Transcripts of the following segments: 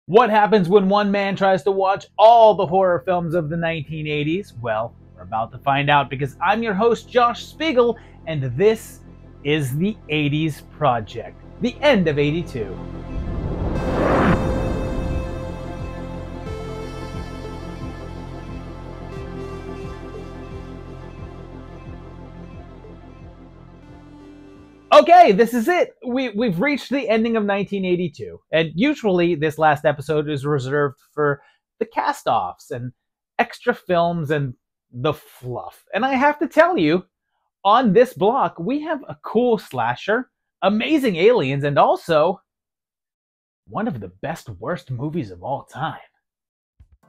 What happens when one man tries to watch all the horror films of the 1980s? Well, we're about to find out because I'm your host, Josh Spiegel, and this is the 80s Project, the end of 82. Okay, this is it. We've reached the ending of 1982, and usually this last episode is reserved for the cast-offs and extra films and the fluff. And I have to tell you, on this block, we have a cool slasher, amazing aliens, and also one of the best worst movies of all time.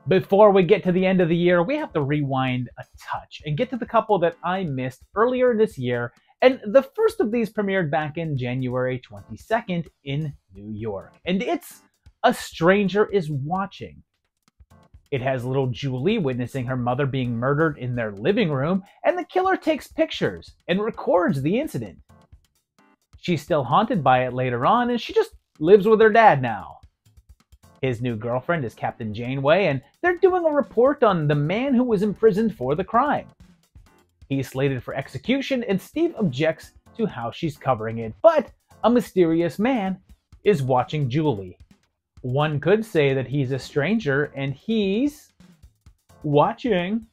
Before we get to the end of the year, we have to rewind a touch and get to the couple that I missed earlier this year. And the first of these premiered back in January 22nd in New York. And it's A Stranger Is Watching. It has little Julie witnessing her mother being murdered in their living room, and the killer takes pictures and records the incident. She's still haunted by it later on, and she just lives with her dad now. His new girlfriend is Captain Janeway, and they're doing a report on the man who was imprisoned for the crime. He's slated for execution, and Steve objects to how she's covering it, but a mysterious man is watching Julie. One could say that he's a stranger, and he's watching.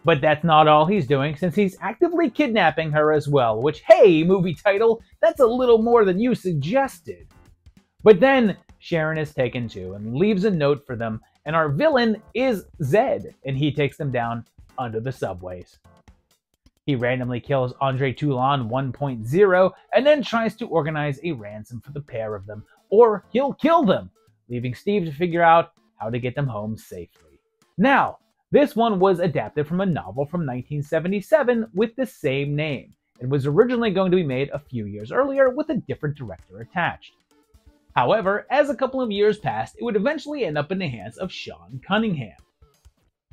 But that's not all he's doing, since he's actively kidnapping her as well, which, hey, movie title, that's a little more than you suggested. But then Sharon is taken too, and leaves a note for them, and our villain is Zed, and he takes them down under the subways. He randomly kills Andre Toulon 1.0 and then tries to organize a ransom for the pair of them, or he'll kill them, leaving Steve to figure out how to get them home safely. Now, this one was adapted from a novel from 1977 with the same name. It was originally going to be made a few years earlier with a different director attached. However, as a couple of years passed, it would eventually end up in the hands of Sean Cunningham.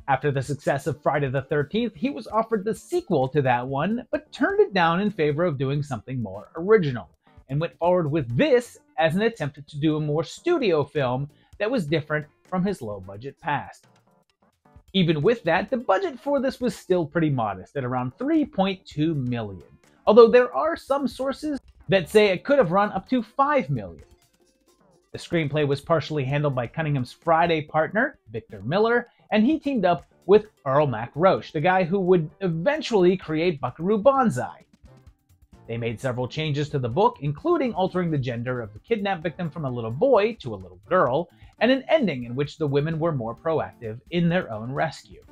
After the success of Friday the 13th, he was offered the sequel to that one, but turned it down in favor of doing something more original, and went forward with this as an attempt to do a more studio film that was different from his low-budget past. Even with that, the budget for this was still pretty modest, at around $3.2 million, although there are some sources that say it could have run up to $5 million. The screenplay was partially handled by Cunningham's Friday partner, Victor Miller, and he teamed up with Earl Mac Roche, the guy who would eventually create Buckaroo Banzai. They made several changes to the book, including altering the gender of the kidnapped victim from a little boy to a little girl, and an ending in which the women were more proactive in their own rescue.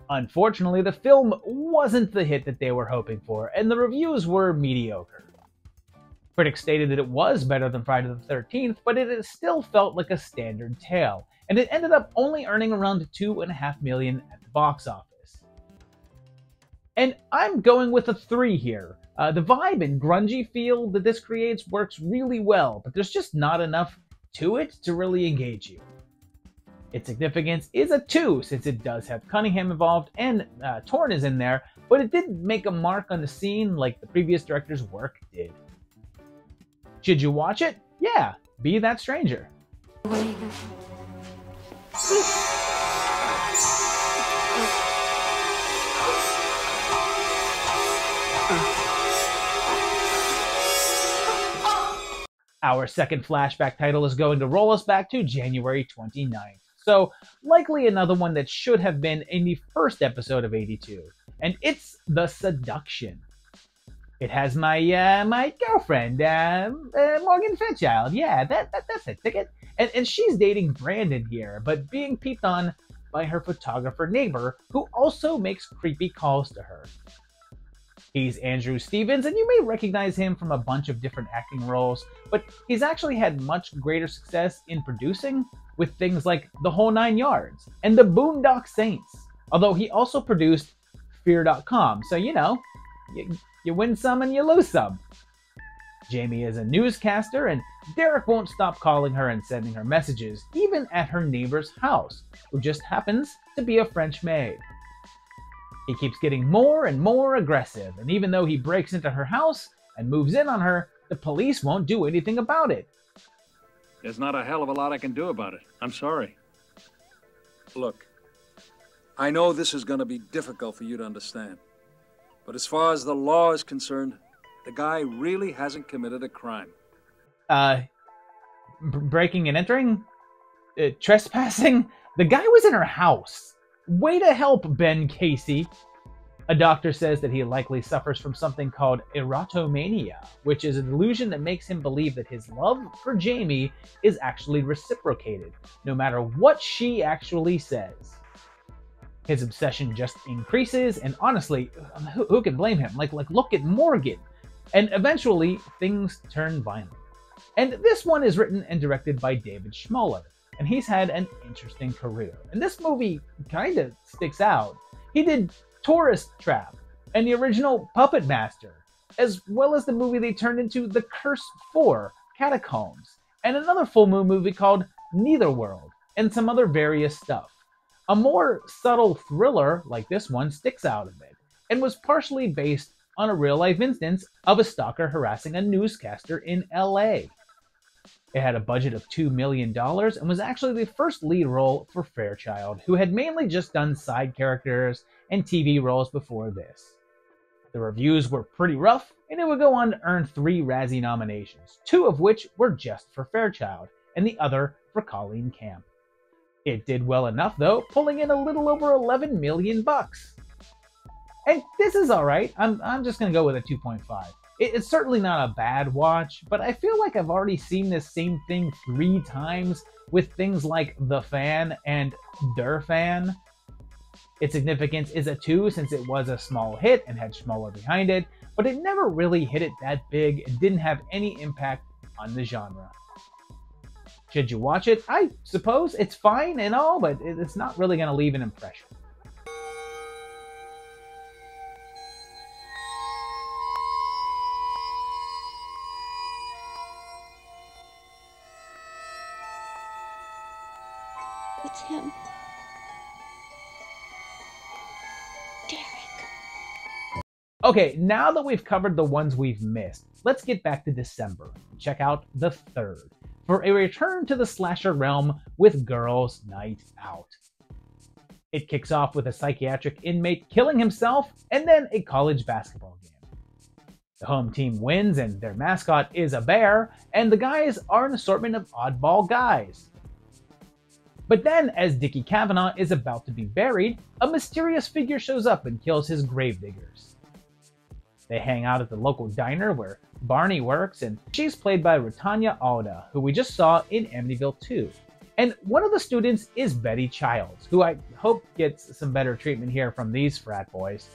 Unfortunately, the film wasn't the hit that they were hoping for, and the reviews were mediocre. Critics stated that it was better than Friday the 13th, but it still felt like a standard tale, and it ended up only earning around $2.5 million at the box office. And I'm going with a 3 here. The vibe and grungy feel that this creates works really well, but there's just not enough to it to really engage you. Its significance is a 2, since it does have Cunningham involved and Torn is in there, but it didn't make a mark on the scene like the previous director's work did. Should you watch it? Yeah, be that stranger. Our second flashback title is going to roll us back to January 29th, so likely another one that should have been in the first episode of 82, and it's The Seduction. It has my girlfriend, Morgan Fairchild. Yeah, that's the ticket. And she's dating Brandon here, but being peeped on by her photographer neighbor, who also makes creepy calls to her. He's Andrew Stevens, and you may recognize him from a bunch of different acting roles, but he's actually had much greater success in producing with things like The Whole Nine Yards and The Boondock Saints, although he also produced Fear.com, so you know, you win some and you lose some. Jamie is a newscaster, and Derek won't stop calling her and sending her messages, even at her neighbor's house, who just happens to be a French maid. He keeps getting more and more aggressive, and even though he breaks into her house and moves in on her, the police won't do anything about it. There's not a hell of a lot I can do about it. I'm sorry. Look, I know this is going to be difficult for you to understand, but as far as the law is concerned, the guy really hasn't committed a crime. Breaking and entering? Trespassing? The guy was in her house. Way to help, Ben Casey. A doctor says that he likely suffers from something called erotomania, which is a delusion that makes him believe that his love for Jamie is actually reciprocated, no matter what she actually says. His obsession just increases, and honestly, who can blame him? Like look at Morgan. And eventually, things turn violent. And this one is written and directed by David Schmoller, and he's had an interesting career. And this movie kind of sticks out. He did Tourist Trap and the original Puppet Master, as well as the movie they turned into The Curse 4, Catacombs, and another full moon movie called Netherworld, and some other various stuff. A more subtle thriller like this one sticks out a bit, and was partially based on a real-life instance of a stalker harassing a newscaster in LA. It had a budget of $2 million and was actually the first lead role for Fairchild, who had mainly just done side characters and TV roles before this. The reviews were pretty rough, and it would go on to earn 3 Razzie nominations, 2 of which were just for Fairchild, and the other for Colleen Camp. It did well enough, though, pulling in a little over $11 million. And this is alright. I'm just going to go with a 2.5. It's certainly not a bad watch, but I feel like I've already seen this same thing 3 times with things like The Fan and Der Fan. Its significance is a 2 since it was a small hit and had Schmoller behind it, but it never really hit it that big and didn't have any impact on the genre. Should you watch it? I suppose it's fine and all, but it's not really going to leave an impression. It's him. Derek. Okay, now that we've covered the ones we've missed, let's get back to December and check out The Third for a return to the slasher realm with Girls' Night Out. It kicks off with a psychiatric inmate killing himself and then a college basketball game. The home team wins and their mascot is a bear, and the guys are an assortment of oddball guys. But then, as Dickie Cavanaugh is about to be buried, a mysterious figure shows up and kills his gravediggers. They hang out at the local diner where Barney works, and she's played by Rutanya Alda, who we just saw in Amityville 2. And one of the students is Betty Childs, who I hope gets some better treatment here from these frat boys.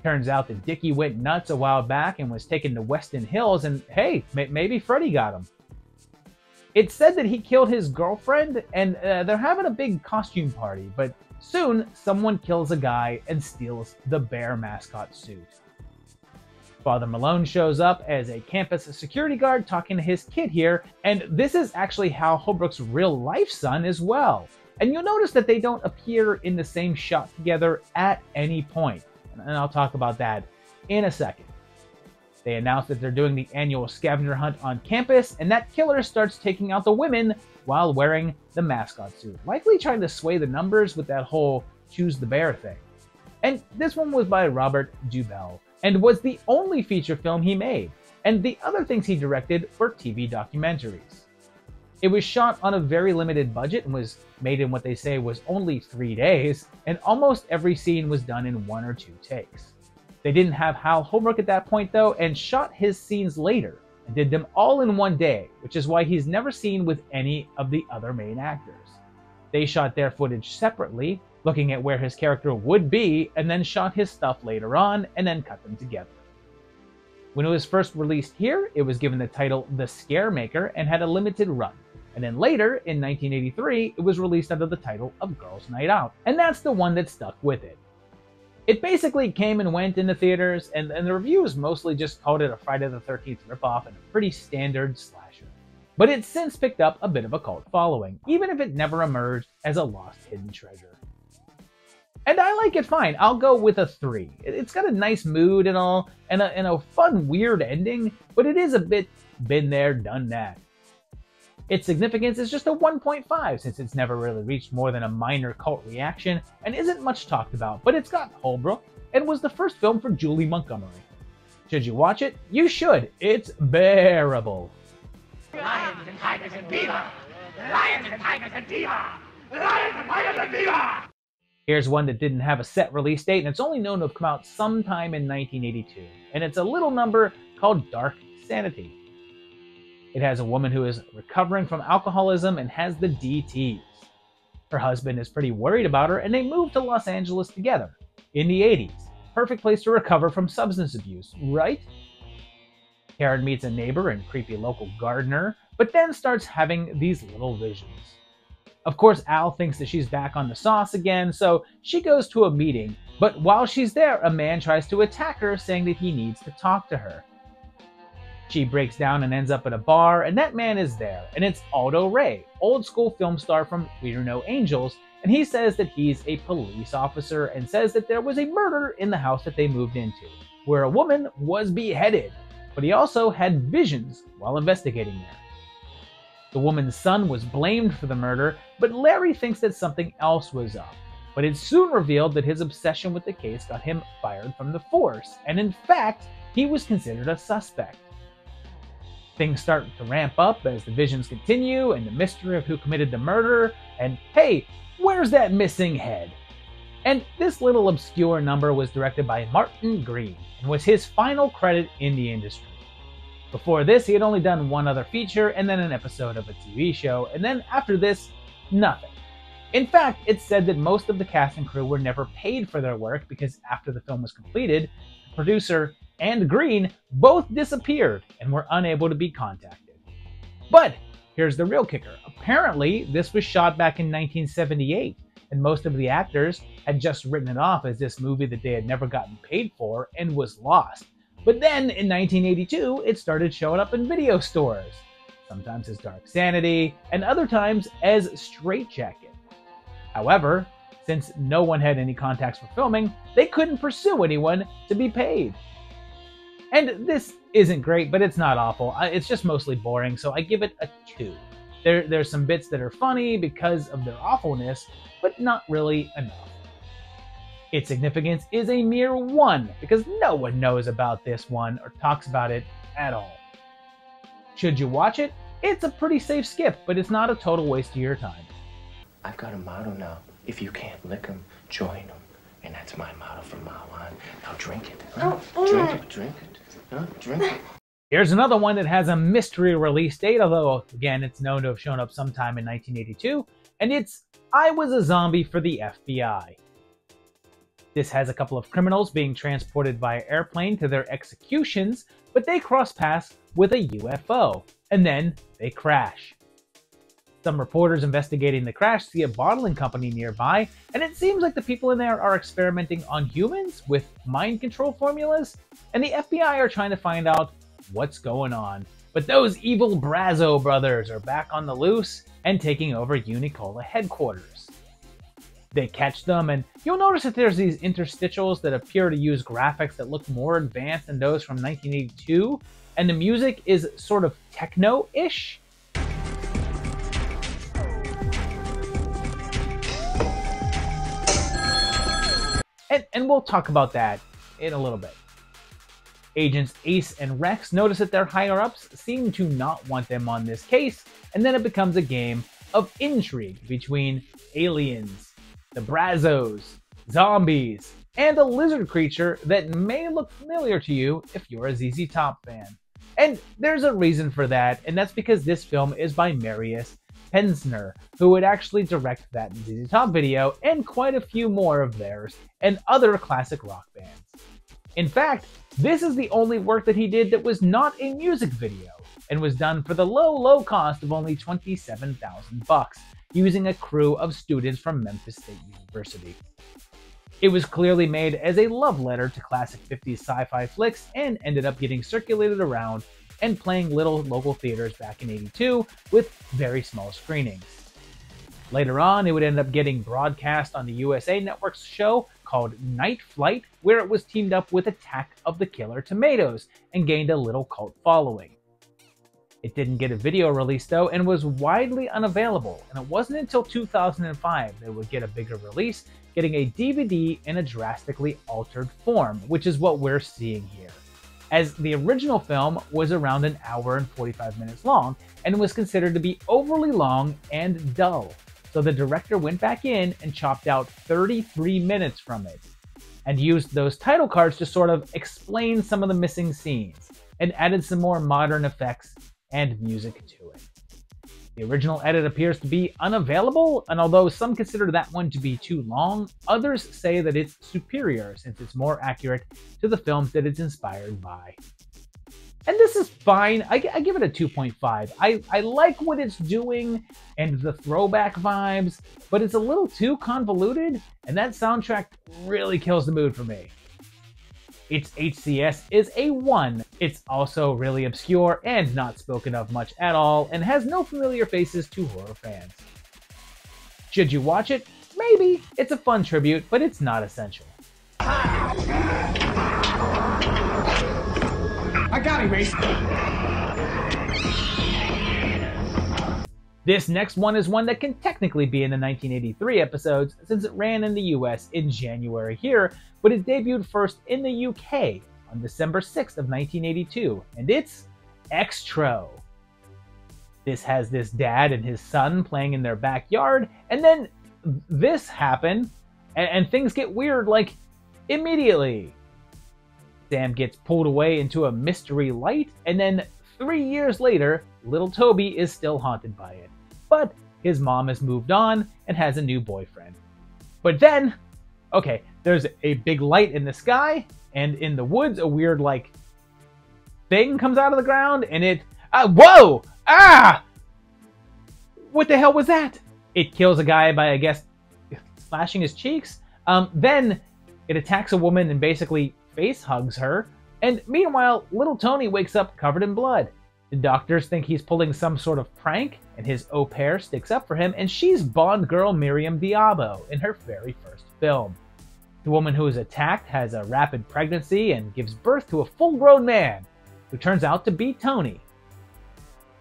Turns out that Dickie went nuts a while back and was taken to Weston Hills, and hey, maybe Freddy got him. It's said that he killed his girlfriend, and they're having a big costume party, but soon someone kills a guy and steals the bear mascot suit. Father Malone shows up as a campus security guard talking to his kid here, and this is actually Hal Holbrook's real-life son as well. And you'll notice that they don't appear in the same shot together at any point, and I'll talk about that in a second. They announce that they're doing the annual scavenger hunt on campus, and that killer starts taking out the women while wearing the mascot suit, likely trying to sway the numbers with that whole choose the bear thing. And this one was by Robert Dubell, and was the only feature film he made, and the other things he directed were TV documentaries. It was shot on a very limited budget and was made in what they say was only 3 days, and almost every scene was done in 1 or 2 takes. They didn't have Hal Holbrook at that point though, and shot his scenes later, and did them all in 1 day, which is why he's never seen with any of the other main actors. They shot their footage separately, looking at where his character would be, and then shot his stuff later on, and then cut them together. When it was first released here, it was given the title The Scaremaker and had a limited run. And then later, in 1983, it was released under the title of Girls' Night Out, and that's the one that stuck with it. It basically came and went in the theaters, and the reviews mostly just called it a Friday the 13th ripoff and a pretty standard slasher. But it's since picked up a bit of a cult following, even if it never emerged as a lost hidden treasure. And I like it fine. I'll go with a 3. It's got a nice mood and all, and a fun, weird ending, but it is a bit been there, done that. Its significance is just a 1.5 since it's never really reached more than a minor cult reaction and isn't much talked about, but it's got Holbrook and was the first film for Julie Montgomery. Should you watch it? You should. It's bearable. Lions and tigers and beaver! Lions and tigers and beaver! Lions and tigers and beaver! Here's one that didn't have a set release date and it's only known to have come out sometime in 1982, and it's a little number called Dark Sanity. It has a woman who is recovering from alcoholism and has the DTs. Her husband is pretty worried about her and they move to Los Angeles together in the 80s. Perfect place to recover from substance abuse, right? Karen meets a neighbor and creepy local gardener, but then starts having these little visions. Of course, Al thinks that she's back on the sauce again, so she goes to a meeting, but while she's there, a man tries to attack her, saying that he needs to talk to her. She breaks down and ends up at a bar, and that man is there, and it's Aldo Ray, old school film star from We Are No Angels, and he says that he's a police officer and says that there was a murder in the house that they moved into, where a woman was beheaded, but he also had visions while investigating there. The woman's son was blamed for the murder, but Larry thinks that something else was up. But it's soon revealed that his obsession with the case got him fired from the force, and in fact, he was considered a suspect. Things start to ramp up as the visions continue, and the mystery of who committed the murder, and hey, where's that missing head? And this little obscure number was directed by Martin Green, and was his final credit in the industry. Before this, he had only done one other feature, and then an episode of a TV show, and then after this, nothing. In fact, it's said that most of the cast and crew were never paid for their work because after the film was completed, the producer and Green both disappeared and were unable to be contacted. But here's the real kicker. Apparently, this was shot back in 1978, and most of the actors had just written it off as this movie that they had never gotten paid for and was lost. But then, in 1982, it started showing up in video stores, sometimes as Dark Sanity, and other times as Straight Jacket. However, since no one had any contacts for filming, they couldn't pursue anyone to be paid. And this isn't great, but it's not awful. It's just mostly boring, so I give it a 2. There's some bits that are funny because of their awfulness, but not really enough. Its significance is a mere 1, because no one knows about this one or talks about it at all. Should you watch it? It's a pretty safe skip, but it's not a total waste of your time. I've got a motto now. If you can't lick 'em, join 'em. And that's my motto from now on. Now drink it. Huh? Drink it, drink it. Huh? Drink it. Here's another one that has a mystery release date, although, again, it's known to have shown up sometime in 1982, and it's I Was a Zombie for the FBI. This has a couple of criminals being transported via airplane to their executions, but they cross paths with a UFO, and then they crash. Some reporters investigating the crash see a bottling company nearby, and it seems like the people in there are experimenting on humans with mind control formulas, and the FBI are trying to find out what's going on. But those evil Brazo brothers are back on the loose and taking over Unicola headquarters. They catch them, and you'll notice that there's these interstitials that appear to use graphics that look more advanced than those from 1982, and the music is sort of techno-ish. And we'll talk about that in a little bit. Agents Ace and Rex notice that their higher-ups seem to not want them on this case, and then it becomes a game of intrigue between aliens, the Brazos, zombies, and a lizard creature that may look familiar to you if you're a ZZ Top fan. And there's a reason for that, and that's because this film is by Marius Penzner, who would actually direct that ZZ Top video and quite a few more of theirs and other classic rock bands. In fact, this is the only work that he did that was not a music video and was done for the low cost of only $27,000 using a crew of students from Memphis State University. It was clearly made as a love letter to classic 50s sci-fi flicks and ended up getting circulated around and playing little local theaters back in '82 with very small screenings. Later on, it would end up getting broadcast on the USA Network's show called Night Flight, where it was teamed up with Attack of the Killer Tomatoes and gained a little cult following. It didn't get a video release though and was widely unavailable, and it wasn't until 2005 that it would get a bigger release, getting a DVD in a drastically altered form, which is what we're seeing here. As the original film was around an hour and 45 minutes long and was considered to be overly long and dull. So the director went back in and chopped out 33 minutes from it and used those title cards to sort of explain some of the missing scenes and added some more modern effects and music to it. The original edit appears to be unavailable, and although some consider that one to be too long, others say that it's superior since it's more accurate to the films that it's inspired by. And this is fine. I give it a 2.5. I like what it's doing and the throwback vibes, but it's a little too convoluted, and that soundtrack really kills the mood for me. Its HCS is a 1. It's also really obscure and not spoken of much at all, and has no familiar faces to horror fans. Should you watch it? Maybe. It's a fun tribute, but it's not essential. I got him, Mace. This next one is one that can technically be in the 1983 episodes since it ran in the US in January here, but it debuted first in the UK on December 6th of 1982, and it's Xtro. This has this dad and his son playing in their backyard, and then this happened, and things get weird like immediately. Sam gets pulled away into a mystery light, and then 3 years later, little Toby is still haunted by it. But his mom has moved on and has a new boyfriend. But then, okay, there's a big light in the sky, and in the woods, a weird, like, thing comes out of the ground, and it... whoa! Ah! What the hell was that? It kills a guy by, I guess, slashing his cheeks. Then it attacks a woman and basically face hugs her. And meanwhile, little Tony wakes up covered in blood. The doctors think he's pulling some sort of prank, and his au pair sticks up for him, and she's Bond girl Miriam Diabo in her very first film. The woman who is attacked has a rapid pregnancy and gives birth to a full-grown man, who turns out to be Tony.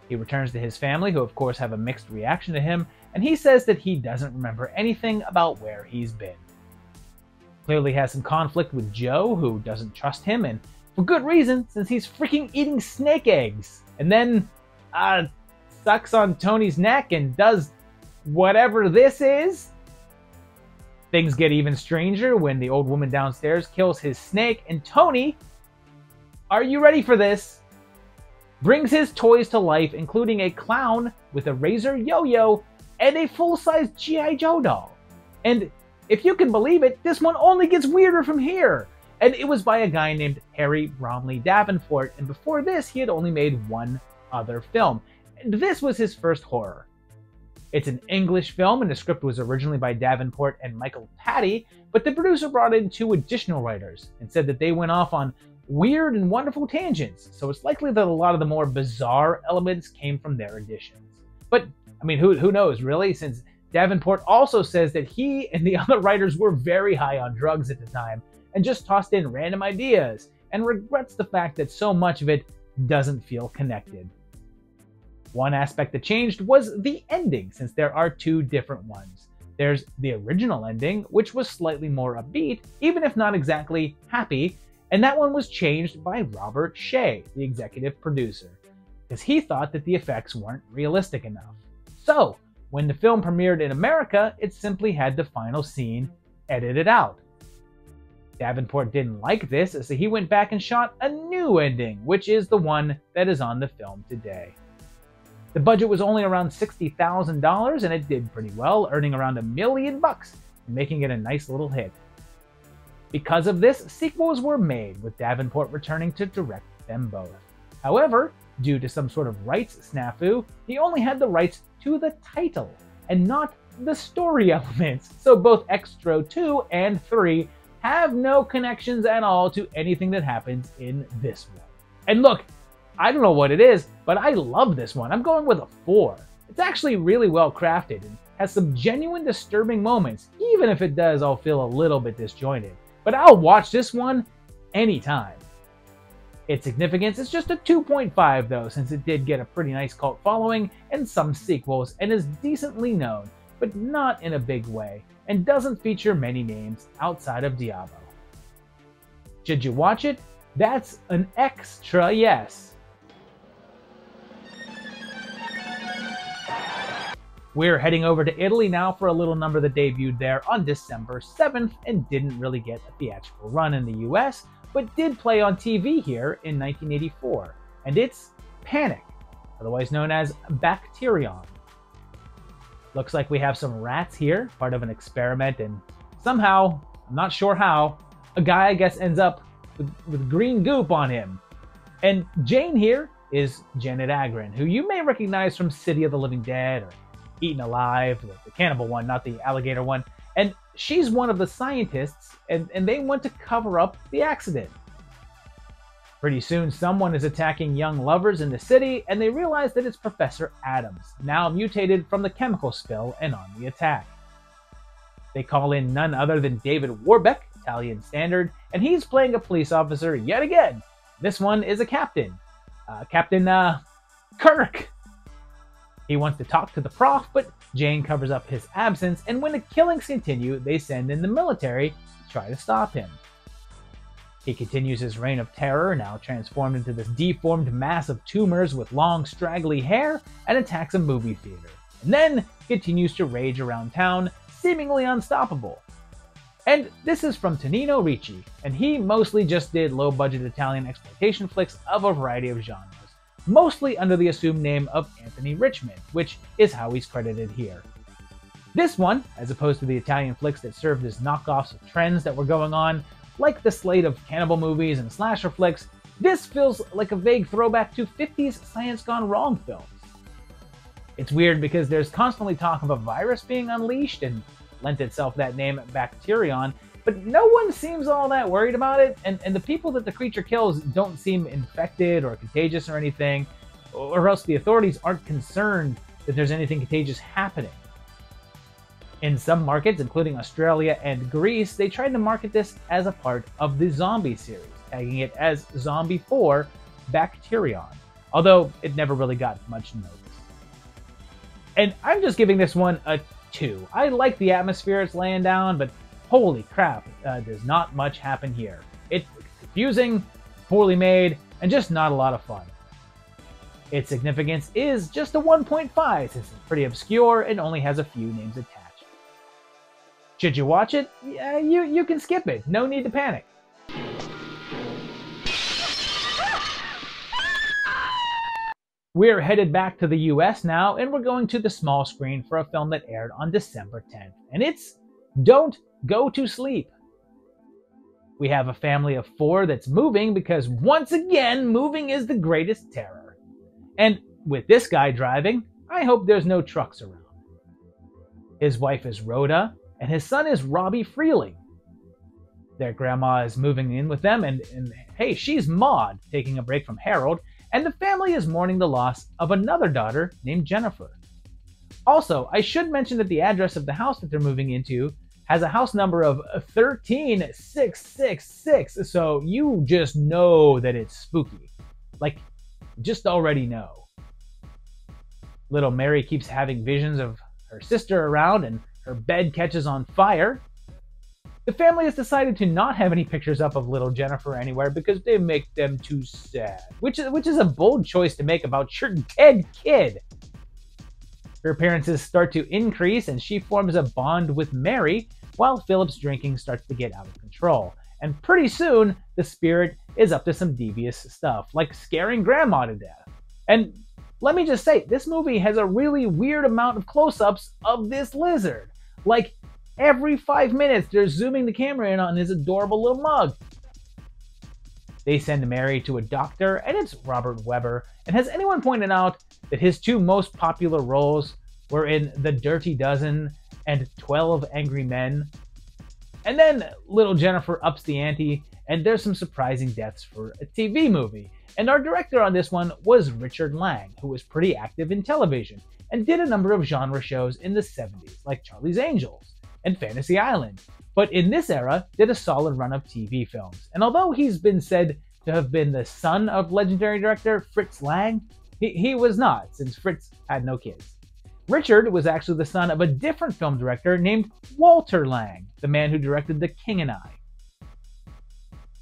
He returns to his family, who of course have a mixed reaction to him, and he says that he doesn't remember anything about where he's been. Clearly has some conflict with Joe, who doesn't trust him, and for good reason, since he's freaking eating snake eggs. And then, sucks on Tony's neck and does whatever this is. Things get even stranger when the old woman downstairs kills his snake, and Tony, are you ready for this? Brings his toys to life, including a clown with a razor yo-yo and a full-size G.I. Joe doll. And if you can believe it, this one only gets weirder from here. And it was by a guy named Harry Bromley Davenport, and before this he had only made one other film. And this was his first horror. It's an English film, and the script was originally by Davenport and Michael Patty, but the producer brought in 2 additional writers and said that they went off on weird and wonderful tangents, so it's likely that a lot of the more bizarre elements came from their additions. But, I mean, who knows, really, since Davenport also says that he and the other writers were very high on drugs at the time, and just tossed in random ideas, and regrets the fact that so much of it doesn't feel connected. One aspect that changed was the ending, since there are 2 different ones. There's the original ending, which was slightly more upbeat, even if not exactly happy, and that one was changed by Robert Shea, the executive producer, because he thought that the effects weren't realistic enough. So, when the film premiered in America, it simply had the final scene edited out. Davenport didn't like this, so he went back and shot a new ending, which is the one that is on the film today. The budget was only around $60,000, and it did pretty well, earning around $1 million and making it a nice little hit. Because of this, sequels were made, with Davenport returning to direct them both. However, due to some sort of rights snafu, he only had the rights to the title, and not the story elements, so both Xtro 2 and 3 have no connections at all to anything that happens in this one. And look, I don't know what it is, but I love this one. I'm going with a 4. It's actually really well crafted and has some genuine disturbing moments, even if it does all feel a little bit disjointed. But I'll watch this one anytime. Its significance is just a 2.5 though, since it did get a pretty nice cult following and some sequels and is decently known, but not in a big way, and doesn't feature many names outside of Diabo. Should you watch it? That's an extra yes. We're heading over to Italy now for a little number that debuted there on December 7th and didn't really get a theatrical run in the US, but did play on TV here in 1984, and it's Panic, otherwise known as Bacterion. Looks like we have some rats here, part of an experiment, and somehow, I'm not sure how, a guy I guess ends up with green goop on him. And Jane here is Janet Agron, who you may recognize from City of the Living Dead or Eaten Alive, the cannibal one, not the alligator one. And she's one of the scientists, and they want to cover up the accident. Pretty soon, someone is attacking young lovers in the city, and they realize that it's Professor Adams, now mutated from the chemical spill and on the attack. They call in none other than David Warbeck, Italian standard, and he's playing a police officer yet again. This one is a captain. Captain Kirk. He wants to talk to the prof, but Jane covers up his absence, and when the killings continue, they send in the military to try to stop him. He continues his reign of terror, now transformed into this deformed mass of tumors with long, straggly hair, and attacks a movie theater, and then continues to rage around town, seemingly unstoppable. And this is from Tonino Ricci, and he mostly just did low-budget Italian exploitation flicks of a variety of genres, mostly under the assumed name of Anthony Richmond, which is how he's credited here. This one, as opposed to the Italian flicks that served as knockoffs of trends that were going on, like the slate of cannibal movies and slasher flicks, this feels like a vague throwback to 50s science gone wrong films. It's weird because there's constantly talk of a virus being unleashed and lent itself that name Bacterion, but no one seems all that worried about it, and the people that the creature kills don't seem infected or contagious or anything, or else the authorities aren't concerned that there's anything contagious happening. In some markets, including Australia and Greece, they tried to market this as a part of the Zombie series, tagging it as Zombie 4 Bacterion, although it never really got much notice. And I'm just giving this one a 2. I like the atmosphere it's laying down, but holy crap, there's not much happen here. It's confusing, poorly made, and just not a lot of fun. Its significance is just a 1.5 since it's pretty obscure and only has a few names attached. Should you watch it? Yeah, you can skip it. No need to panic. We're headed back to the US now, and we're going to the small screen for a film that aired on December 10th, and it's Don't Go to Sleep. We have a family of 4 that's moving because, once again, moving is the greatest terror. And with this guy driving, I hope there's no trucks around. His wife is Rhoda, and his son is Robbie Freeling. Their grandma is moving in with them, and hey, she's Maud, taking a break from Harold, and the family is mourning the loss of another daughter named Jennifer. Also, I should mention that the address of the house that they're moving into has a house number of 13666, so you just know that it's spooky. Like, just already know. Little Mary keeps having visions of her sister around, and her bed catches on fire. The family has decided to not have any pictures up of little Jennifer anywhere because they make them too sad, which is a bold choice to make about your dead kid. Her appearances start to increase, and she forms a bond with Mary, while Philip's drinking starts to get out of control. And pretty soon, the spirit is up to some devious stuff, like scaring Grandma to death. And let me just say, this movie has a really weird amount of close-ups of this lizard. Like, every 5 minutes, they're zooming the camera in on his adorable little mug. They send Mary to a doctor, and it's Robert Webber. And has anyone pointed out that his 2 most popular roles were in The Dirty Dozen and 12 Angry Men? And then little Jennifer ups the ante, and there's some surprising deaths for a TV movie. And our director on this one was Richard Lang, who was pretty active in television and did a number of genre shows in the 70s, like Charlie's Angels and Fantasy Island, but in this era did a solid run of TV films. And although he's been said to have been the son of legendary director Fritz Lang. He was not, since Fritz had no kids. Richard was actually the son of a different film director named Walter Lang, the man who directed The King and I.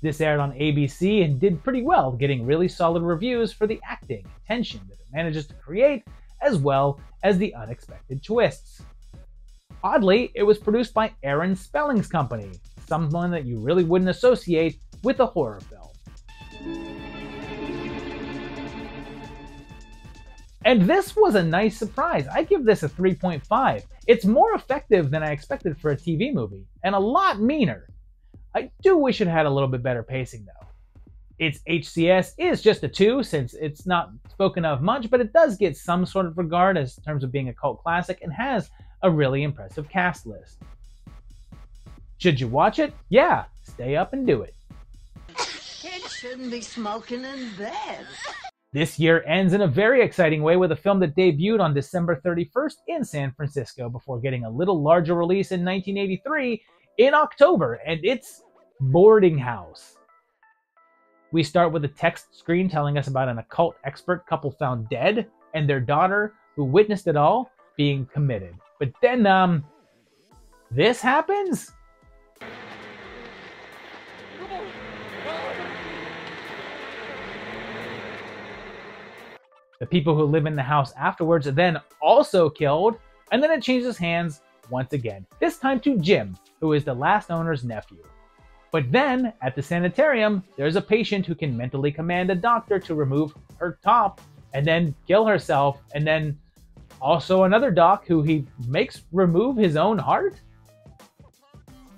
This aired on ABC and did pretty well, getting really solid reviews for the acting and tension that it manages to create, as well as the unexpected twists. Oddly, it was produced by Aaron Spelling's company, someone that you really wouldn't associate with a horror film. And this was a nice surprise. I give this a 3.5. It's more effective than I expected for a TV movie, and a lot meaner. I do wish it had a little bit better pacing though. Its HCS is just a 2 since it's not spoken of much, but it does get some sort of regard as in terms of being a cult classic and has a really impressive cast list. Should you watch it? Yeah, stay up and do it. Kids shouldn't be smoking in bed. This year ends in a very exciting way with a film that debuted on December 31st in San Francisco before getting a little larger release in 1983 in October, and it's Boarding House. We start with a text screen telling us about an occult expert couple found dead and their daughter, who witnessed it all, being committed. But then, this happens? The people who live in the house afterwards are then also killed, and then it changes hands once again, this time to Jim, who is the last owner's nephew. But then, at the sanitarium, there's a patient who can mentally command a doctor to remove her top and then kill herself, and then also another doc who he makes remove his own heart?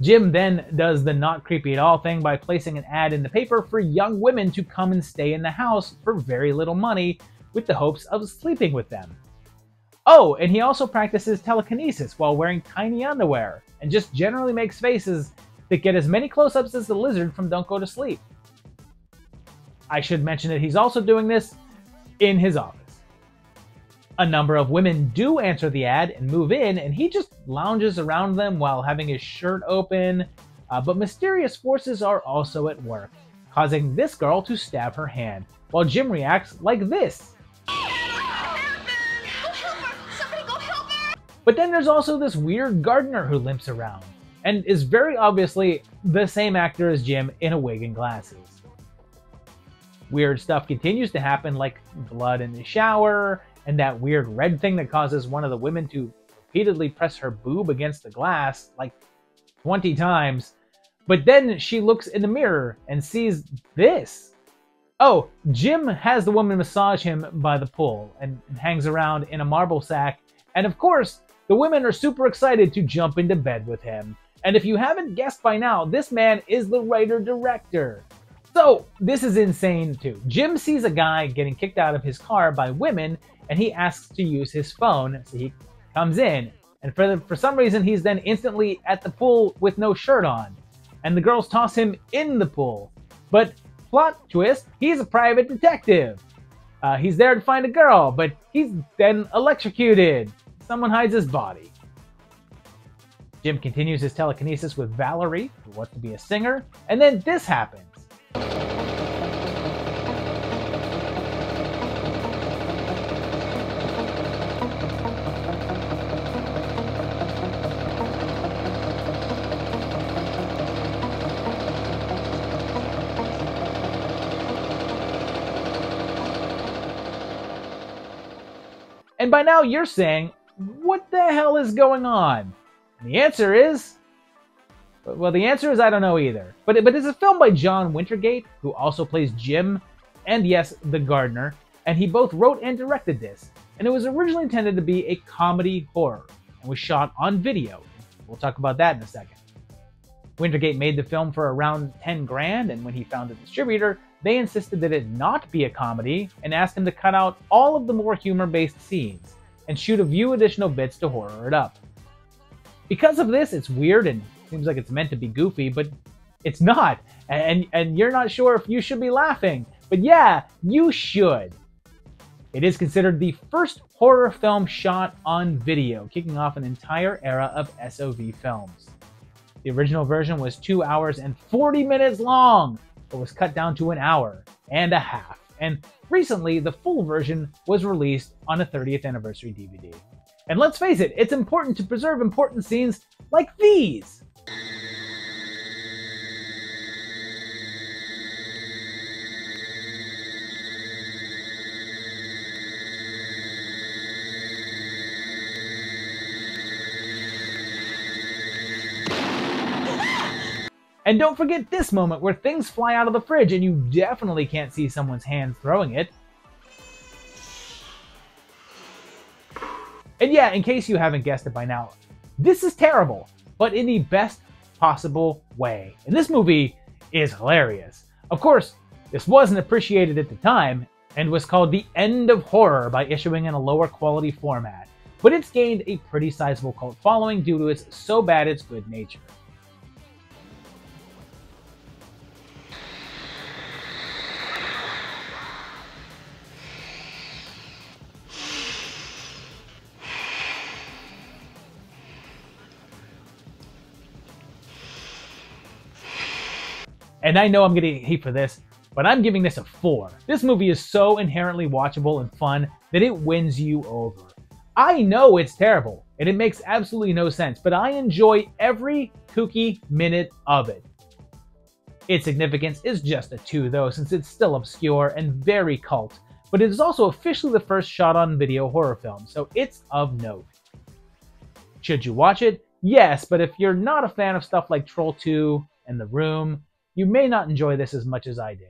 Jim then does the not creepy at all thing by placing an ad in the paper for young women to come and stay in the house for very little money with the hopes of sleeping with them. Oh, and he also practices telekinesis while wearing tiny underwear and just generally makes faces that get as many close-ups as the lizard from Don't Go to Sleep. I should mention that he's also doing this in his office. A number of women do answer the ad and move in, and he just lounges around them while having his shirt open, but mysterious forces are also at work, causing this girl to stab her hand, while Jim reacts like this. But then there's also this weird gardener who limps around, and is very obviously the same actor as Jim in a wig and glasses. Weird stuff continues to happen, like blood in the shower, and that weird red thing that causes one of the women to repeatedly press her boob against the glass, like 20 times. But then she looks in the mirror and sees this. Oh, Jim has the woman massage him by the pool and hangs around in a marble sack, and of course, the women are super excited to jump into bed with him. And if you haven't guessed by now, this man is the writer-director. So, this is insane too. Jim sees a guy getting kicked out of his car by women, and he asks to use his phone, so he comes in. And for some reason, he's then instantly at the pool with no shirt on. And the girls toss him in the pool. But, plot twist, he's a private detective. He's there to find a girl, but he's then electrocuted. Someone hides his body. Jim continues his telekinesis with Valerie, who wants to be a singer, and then this happens. And by now you're saying, what the hell is going on? And the answer is, well, the answer is I don't know either. But it's a film by John Wintergate, who also plays Jim, and yes, the gardener, and he both wrote and directed this. And it was originally intended to be a comedy horror, and was shot on video. We'll talk about that in a second. Wintergate made the film for around 10 grand, and when he found a distributor, they insisted that it not be a comedy, and asked him to cut out all of the more humor-based scenes, and shoot a few additional bits to horror it up. Because of this, it's weird and seems like it's meant to be goofy, but it's not. And you're not sure if you should be laughing. But yeah, you should. It is considered the first horror film shot on video, kicking off an entire era of SOV films. The original version was 2 hours and 40 minutes long, but was cut down to an hour and a half. And recently, the full version was released on a 30th anniversary DVD. And let's face it, it's important to preserve important scenes like these. And don't forget this moment where things fly out of the fridge and you definitely can't see someone's hand throwing it. And yeah, in case you haven't guessed it by now, this is terrible, but in the best possible way. And this movie is hilarious. Of course, this wasn't appreciated at the time and was called The End of Horror by issuing in a lower quality format. But it's gained a pretty sizable cult following due to its so bad it's good nature. And I know I'm getting heat for this, but I'm giving this a 4. This movie is so inherently watchable and fun that it wins you over. I know it's terrible, and it makes absolutely no sense, but I enjoy every kooky minute of it. Its significance is just a 2 though, since it's still obscure and very cult, but it is also officially the first shot-on-video horror film, so it's of note. Should you watch it? Yes, but if you're not a fan of stuff like Troll 2 and The Room, you may not enjoy this as much as I did.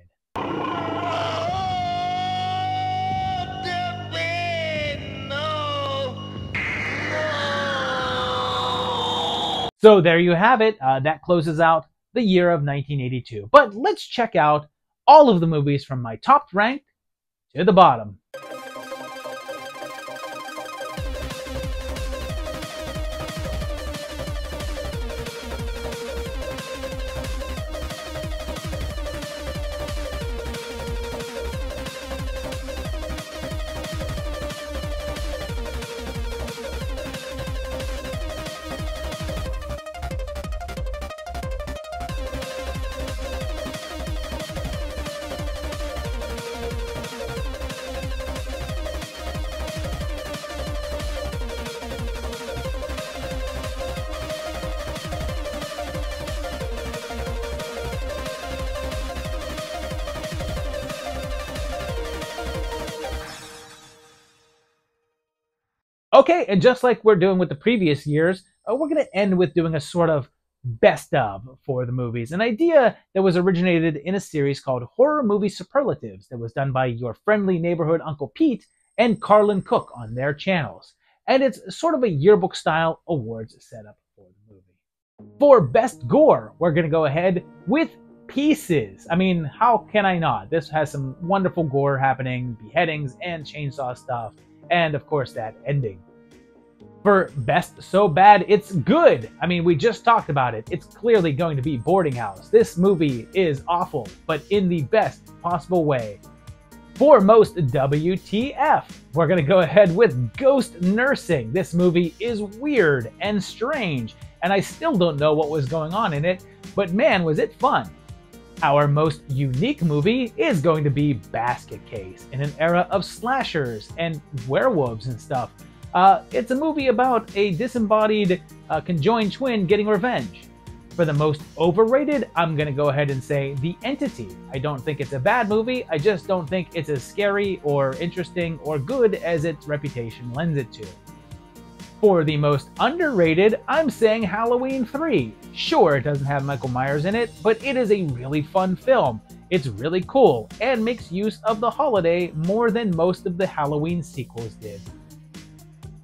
So there you have it. That closes out the year of 1982. But let's check out all of the movies from my top ranked to the bottom. Okay, and just like we're doing with the previous years, we're going to end with doing a sort of best of for the movies. An idea that was originated in a series called Horror Movie Superlatives that was done by your friendly neighborhood Uncle Pete and Carlin Cook on their channels. And it's sort of a yearbook-style awards setup for the movie. For Best Gore, we're going to go ahead with Pieces. I mean, how can I not? This has some wonderful gore happening, beheadings and chainsaw stuff. And of course that ending. For Best So Bad It's Good, I mean, we just talked about it. It's clearly going to be Boarding House. This movie is awful, but in the best possible way. For Most WTF, we're going to go ahead with Ghost Nursing. This movie is weird and strange, and I still don't know what was going on in it, but man, was it fun. Our most unique movie is going to be Basket Case, in an era of slashers and werewolves and stuff. It's a movie about a disembodied conjoined twin getting revenge. For the most overrated, I'm going to go ahead and say The Entity. I don't think it's a bad movie, I just don't think it's as scary or interesting or good as its reputation lends it to. For the most underrated, I'm saying Halloween 3. Sure, it doesn't have Michael Myers in it, but it is a really fun film. It's really cool, and makes use of the holiday more than most of the Halloween sequels did.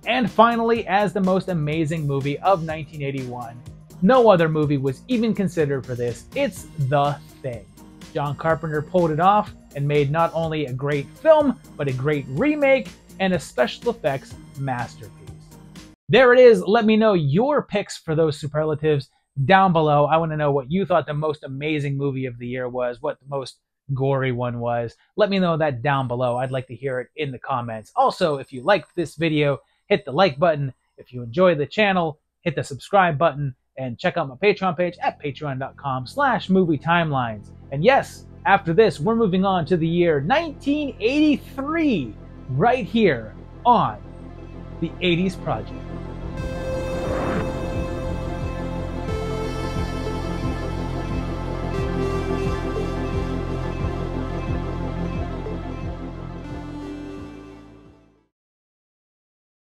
And finally, as the most amazing movie of 1981, no other movie was even considered for this, it's The Thing. John Carpenter pulled it off and made not only a great film, but a great remake and a special effects masterpiece. There it is. Let me know your picks for those superlatives down below. I want to know what you thought the most amazing movie of the year was, what the most gory one was. Let me know that down below. I'd like to hear it in the comments. Also, if you liked this video, hit the like button. If you enjoy the channel, hit the subscribe button. and check out my Patreon page at patreon.com/movietimelines. And yes, after this, we're moving on to the year 1983, right here on the 80s Project.